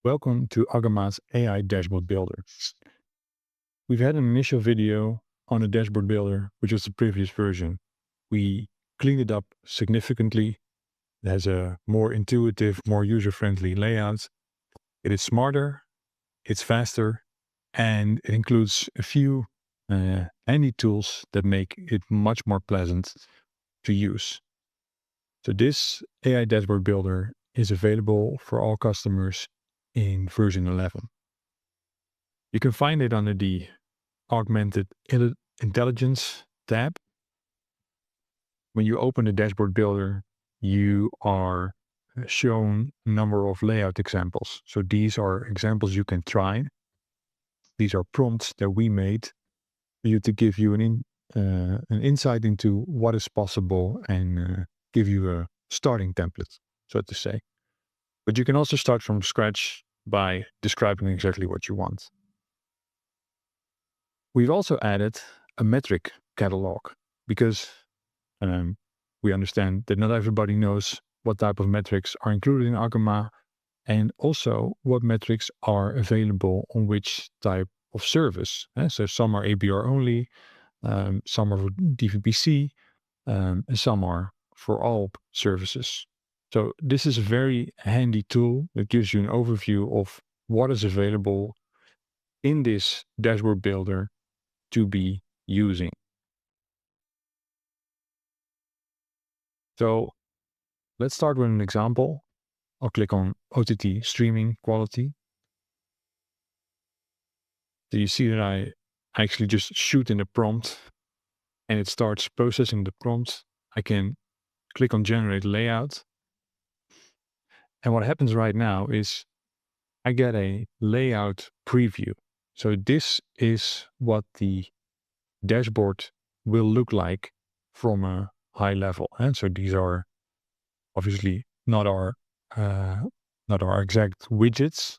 Welcome to Agama's AI Dashboard Builder. We've had an initial video on the Dashboard Builder, which was the previous version. We cleaned it up significantly. It has a more intuitive, more user-friendly layout. It is smarter, it's faster, and it includes a few handy tools that make it much more pleasant to use. So this AI Dashboard Builder is available for all customers in version 11. You can find it under the Augmented Intelligence tab. When you open the Dashboard Builder, you are shown a number of layout examples. So these are examples you can try. These are prompts that we made for you to give you an insight into what is possible and give you a starting template, so to say. But you can also start from scratch by describing exactly what you want. We've also added a metric catalog because we understand that not everybody knows what type of metrics are included in Agama and also what metrics are available on which type of service. So some are ABR only, some are for DVPC, and some are for all services. So this is a very handy tool that gives you an overview of what is available in this dashboard builder to be using. So let's start with an example. I'll click on OTT streaming quality. So you see that I actually just shoot in the prompt and it starts processing the prompt. I can click on generate layout. And what happens right now is I get a layout preview. So this is what the dashboard will look like from a high level. And so these are obviously not our exact widgets.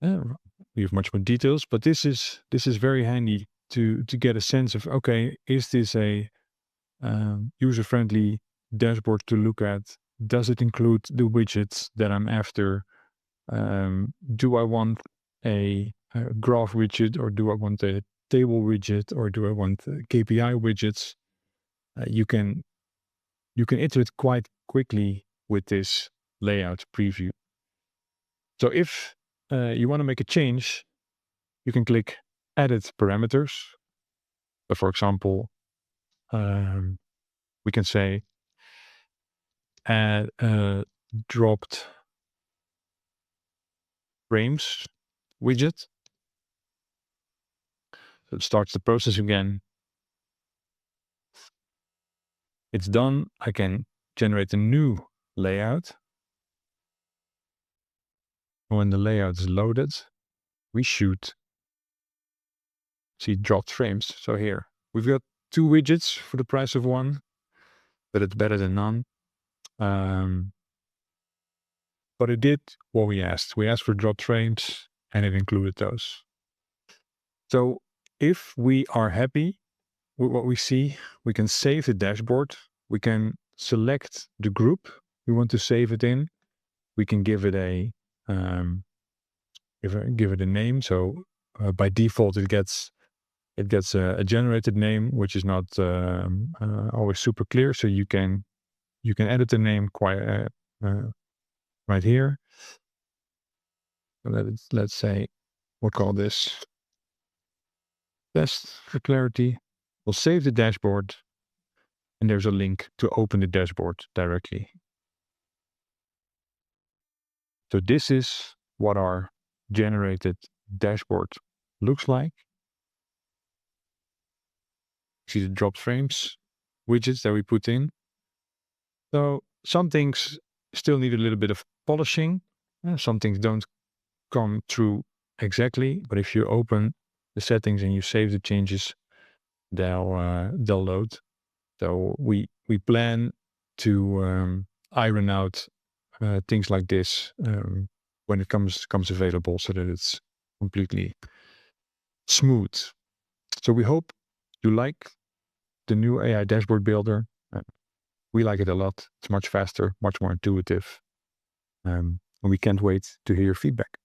We have much more details, but this is very handy to get a sense of, okay, is this a user-friendly dashboard to look at? Does it include the widgets that I'm after? Do I want a graph widget, or do I want a table widget, or do I want KPI widgets? You can iterate quite quickly with this layout preview. So if you want to make a change, you can click Edit Parameters. So for example, we can say add dropped frames widget. So it starts the process again. It's done. I can generate a new layout. When the layout is loaded, we should see dropped frames. So here we've got 2 widgets for the price of 1, but it's better than none. But it did what we asked. We asked for dropped frames and it included those. So if we are happy with what we see, we can save the dashboard. We can select the group we want to save it in. We can give it a give it a name. So by default, it gets a generated name, which is not always super clear. So you can edit the name quite right here. So let's say we'll call this test for clarity. We'll save the dashboard, and there's a link to open the dashboard directly. So this is what our generated dashboard looks like. See the dropped frames widgets that we put in. So some things still need a little bit of polishing. Some things don't come through exactly, but if you open the settings and you save the changes, they'll load. So we plan to iron out things like this when it comes available, so that it's completely smooth. So we hope you like the new AI Dashboard Builder. We like it a lot. It's much faster, much more intuitive. and we can't wait to hear your feedback.